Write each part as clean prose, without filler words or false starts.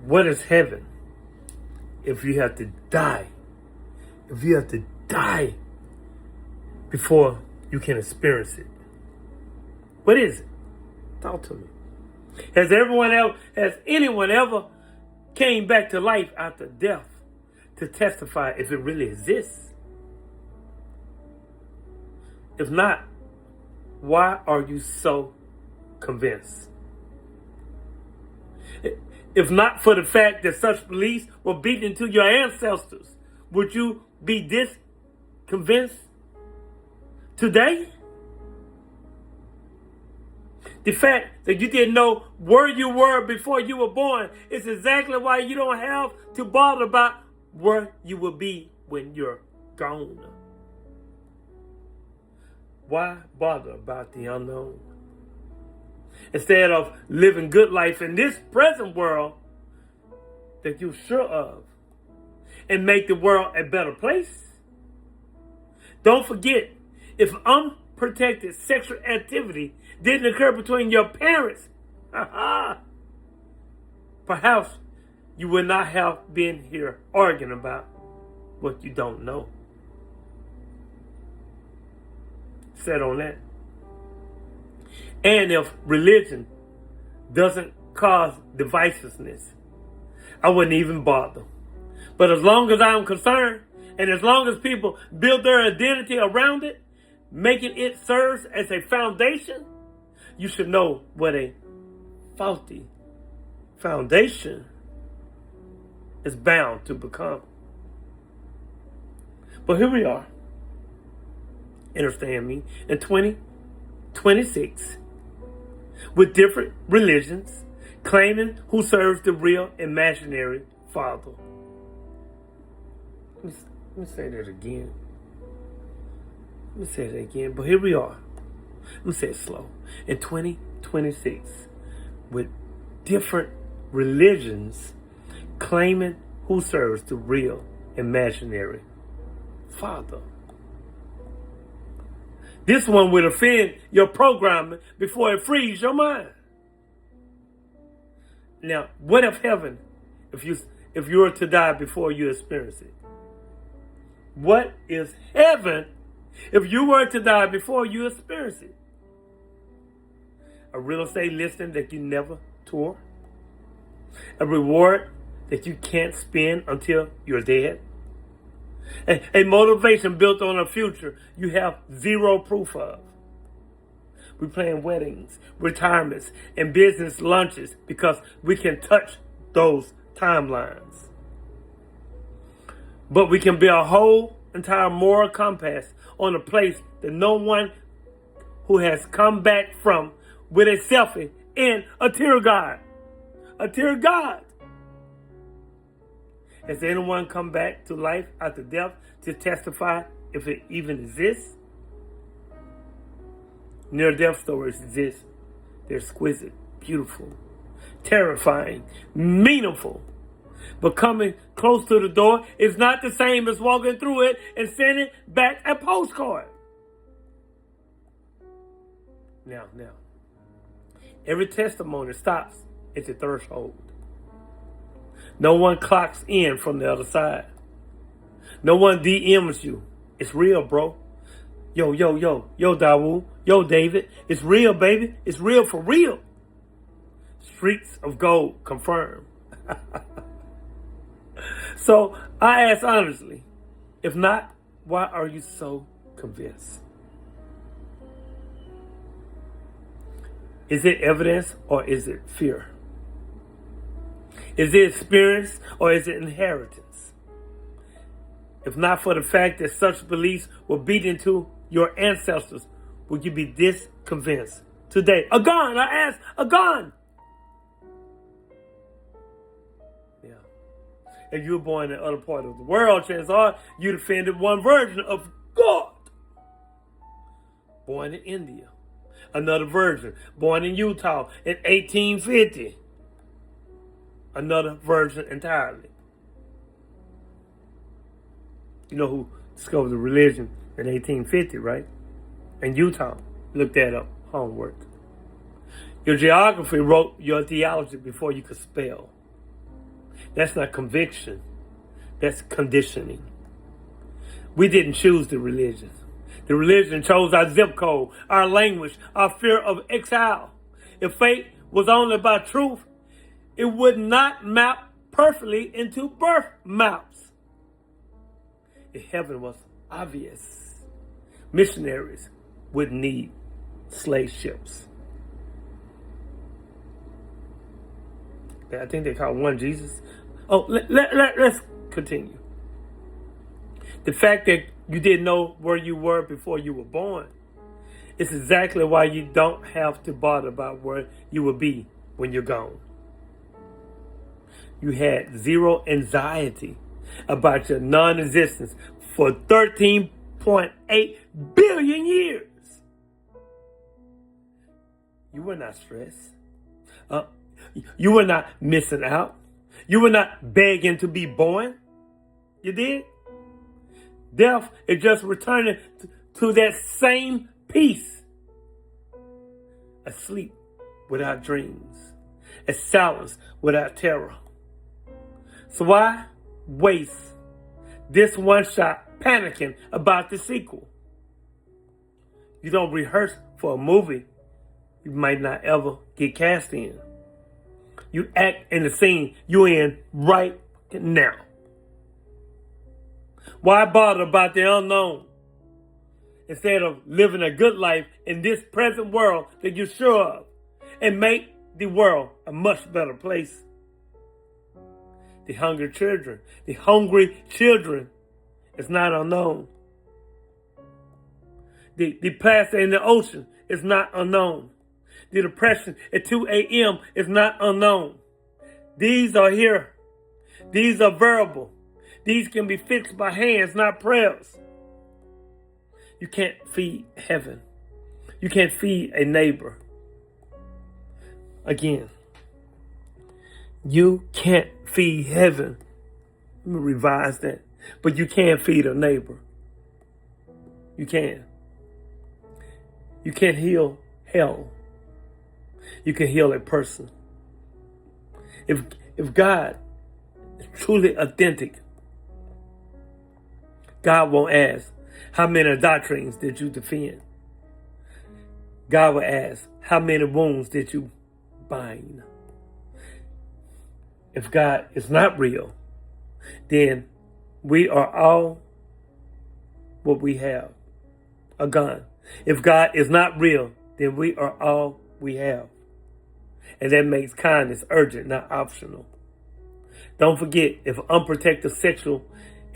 What is heaven if you have to die? If you have to die before you can experience it? What is it? Talk to me. Has anyone ever came back to life after death to testify if it really exists? If not, why are you so convinced? If not for the fact that such beliefs were beaten into your ancestors, would you be this convinced today? The fact that you didn't know where you were before you were born is exactly why you don't have to bother about where you will be when you're gone. Why bother about the unknown? Instead of living good life in this present world that you're sure of and make the world a better place. Don't forget, if unprotected sexual activity didn't occur between your parents, perhaps you would not have been here arguing about what you don't know. Said on that. And if religion doesn't cause divisiveness, I wouldn't even bother. But as long as I'm concerned, and as long as people build their identity around it, making it serve as a foundation, you should know what a faulty foundation is bound to become. But here we are, understand me, in 2026, with different religions claiming who serves the real imaginary Father. Let me say that again. But here we are. Let me say it slow. In 2026, with different religions claiming who serves the real imaginary Father. This one will offend your programming before it frees your mind. Now, what if heaven, if you were to die before you experience it? What is heaven if you were to die before you experience it? A real estate listing that you never tour? A reward that you can't spend until you're dead? A motivation built on a future you have zero proof of. We plan weddings, retirements, and business lunches because we can touch those timelines. But we can build a whole entire moral compass on a place that no one who has come back from with a selfie and a tear guide. A tear guide. Has anyone come back to life after death to testify if it even exists? Near-death stories exist. They're exquisite, beautiful, terrifying, meaningful. But coming close to the door is not the same as walking through it and sending back a postcard. Now, every testimony stops at the threshold. No one clocks in from the other side. No one DMs you. It's real, bro. Yo, Dawu. Yo, David. It's real, baby. It's real for real. Streets of gold confirmed. So I ask honestly, if not, why are you so convinced? Is it evidence or is it fear? Is it experience or is it inheritance? If not for the fact that such beliefs were beat into your ancestors, would you be this convinced today? A gun, I ask, a gun. Yeah. If you were born in other part of the world, chances are you defended one version of God. Born in India. Another version. Born in Utah in 1850. Another version entirely. You know who discovered the religion in 1850, right? In Utah. Look that up. Homework. Your geography wrote your theology before you could spell. That's not conviction. That's conditioning. We didn't choose the religion. The religion chose our zip code, our language, our fear of exile. If faith was only about truth, it would not map perfectly into birth maps. If heaven was obvious, missionaries wouldn't need slave ships. I think they call one Jesus. Oh, let's continue. The fact that you didn't know where you were before you were born is exactly why you don't have to bother about where you will be when you're gone. You had zero anxiety about your non-existence for 13.8 billion years. You were not stressed. You were not missing out. You were not begging to be born. You did? Death is just returning to that same peace. Asleep without dreams. A silence without terror. So why waste this one shot panicking about the sequel? You don't rehearse for a movie you might not ever get cast in. You act in the scene you're in right now. Why bother about the unknown instead of living a good life in this present world that you're sure of and make the world a much better place? The hungry children is not unknown. The plastic in the ocean is not unknown. The depression at 2 a.m. is not unknown. These are here. These are variable. These can be fixed by hands, not prayers. You can't feed heaven. You can't feed a neighbor. Again, you can't feed heaven. Let me revise that. But you can feed a neighbor. You can. You can't heal hell. You can heal a person. If God is truly authentic, God won't ask, how many doctrines did you defend? God will ask, how many wounds did you bind? If God is not real, then we are all what we have, a gun. If God is not real, then we are all we have. And that makes kindness urgent, not optional. Don't forget, if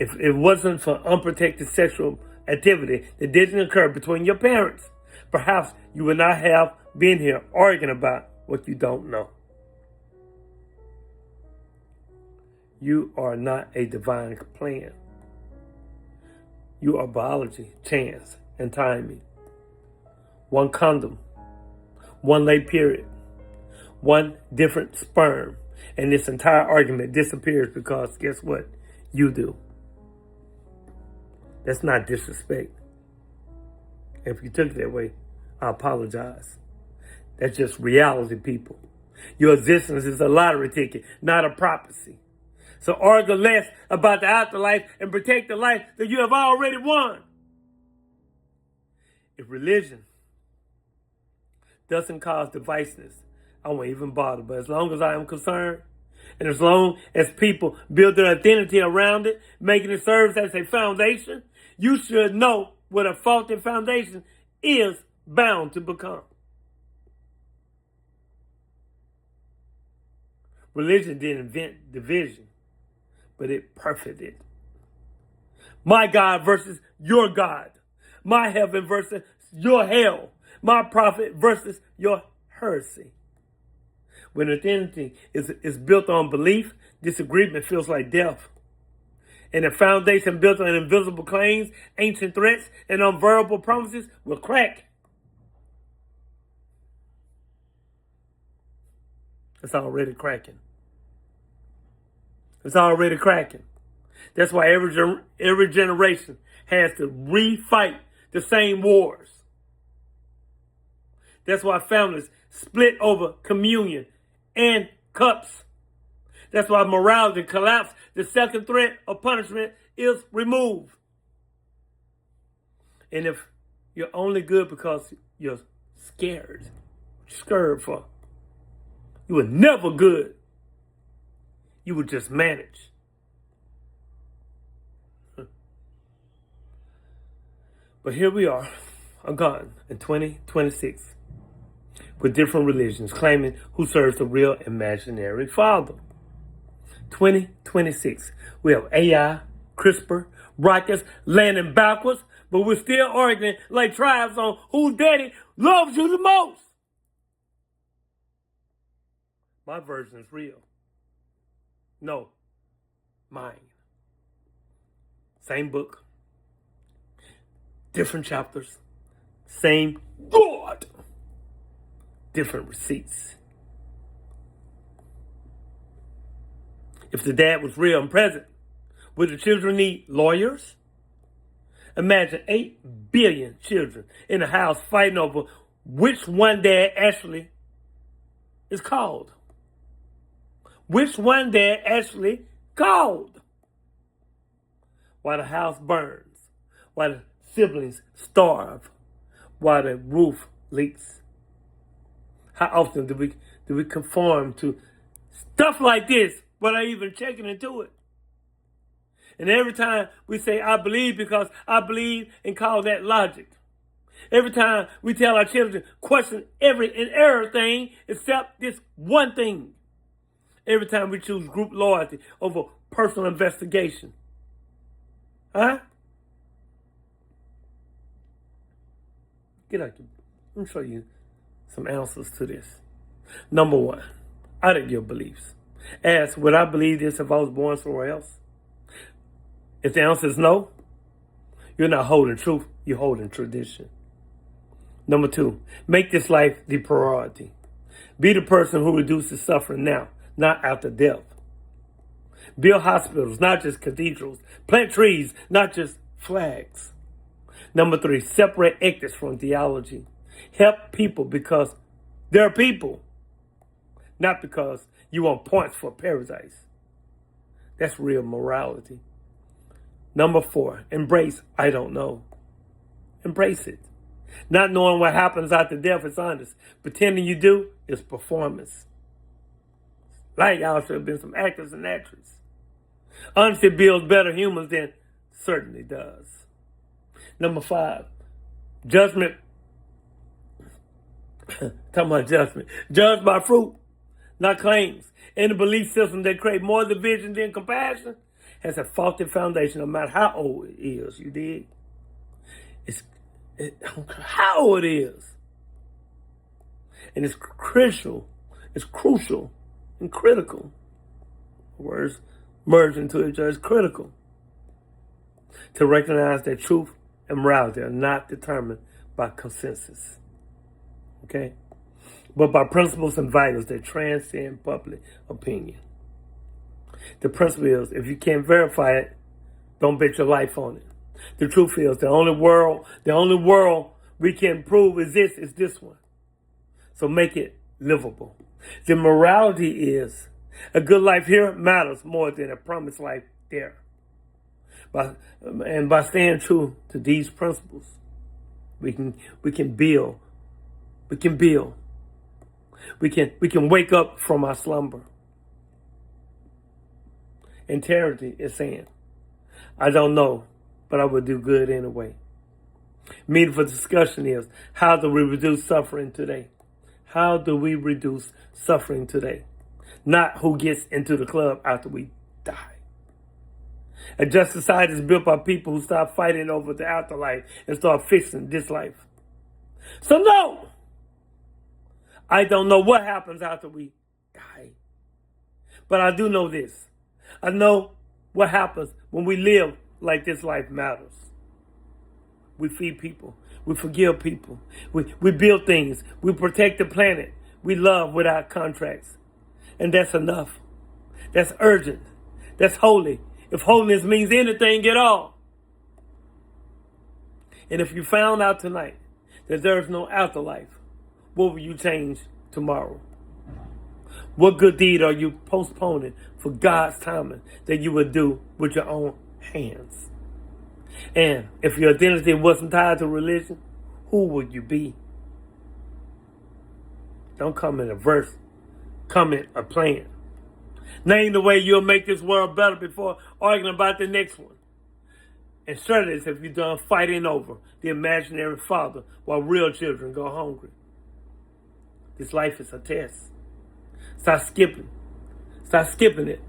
it wasn't for unprotected sexual activity that didn't occur between your parents, perhaps you would not have been here arguing about what you don't know. You are not a divine plan. You are biology, chance, and timing. One condom, one late period, one different sperm, and this entire argument disappears because guess what? You do. That's not disrespect. If you took it that way, I apologize. That's just reality, people. Your existence is a lottery ticket, not a prophecy. So argue less about the afterlife and protect the life that you have already won. If religion doesn't cause divisiveness, I won't even bother. But as long as I am concerned, and as long as people build their identity around it, making it serve as a foundation, you should know what a faulty foundation is bound to become. Religion didn't invent division, but it perfected it. My God versus your God. My heaven versus your hell. My prophet versus your heresy. When identity is built on belief, disagreement feels like death. And a foundation built on invisible claims, ancient threats, and unveilable promises will crack. It's already cracking. It's already cracking. That's why every generation has to refight the same wars. That's why families split over communion and cups. That's why morality collapses. The second threat of punishment is removed. And if you're only good because you're scared for, you were never good. You would just manage. But here we are, gone in 2026, with different religions claiming who serves the real imaginary father. 2026, we have AI, CRISPR, rockets landing backwards, but we're still arguing like tribes on whose daddy loves you the most. My version is real. No, mine. Same book, different chapters, same God, different receipts. If the dad was real and present, would the children need lawyers? Imagine 8 billion children in a house fighting over which one dad actually is called. Which one dad actually called? While the house burns, while the siblings starve, while the roof leaks. How often do we conform to stuff like this without even checking into it? And every time we say, I believe because I believe, and call that logic. Every time we tell our children, question every and everything except this one thing. Every time we choose group loyalty over personal investigation. Huh? Get out. Let me show you some answers to this. Number one, audit your beliefs. Ask, would I believe this if I was born somewhere else? If the answer is no, you're not holding truth, you're holding tradition. Number two, make this life the priority. Be the person who reduces suffering now, not after death. Build hospitals, not just cathedrals. Plant trees, not just flags. Number three, separate ethics from theology. Help people because they're people, not because you want points for paradise. That's real morality. Number four, embrace I don't know. Embrace it. Not knowing what happens after death is honest. Pretending you do is performance. Like y'all should have been some actors and actresses. Honesty builds better humans than certainly does. Number five, judgment. Talking about judgment. Judge by fruit, not claims. In a belief system that creates more division than compassion has a faulty foundation no matter how old it is, you dig? How old it is. And it's crucial and critical. Words merge into each other. It's critical to recognize that truth and morality are not determined by consensus. Okay? But by principles and values that transcend public opinion. The principle is, if you can't verify it, don't bet your life on it. The truth is, the only world we can prove exists is this one. So make it livable. The morality is, a good life here matters more than a promised life there. By staying true to these principles, we can build. We can wake up from our slumber. Integrity is saying, I don't know, but I will do good anyway. Meaningful discussion is, how do we reduce suffering today? How do we reduce suffering today? Not who gets into the club after we die. A just society is built by people who stop fighting over the afterlife and start fixing this life. So no, I don't know what happens after we die. But I do know this. I know what happens when we live like this life matters. We feed people. We forgive people. We build things. We protect the planet. We love without contracts. And that's enough. That's urgent. That's holy. If holiness means anything at all. And if you found out tonight that there's no afterlife, what will you change tomorrow? What good deed are you postponing for God's timing that you would do with your own hands? And if your identity wasn't tied to religion, who would you be? Don't come in a verse. Come in a plan. Name the way you'll make this world better before arguing about the next one. And share this if you're done fighting over the imaginary father while real children go hungry. This life is a test. Stop skipping. Stop skipping it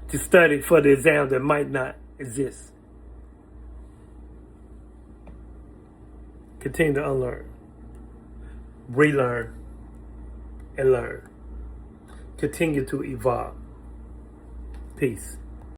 to study for the exam that might not exist. Continue to unlearn, relearn, and learn. Continue to evolve. Peace.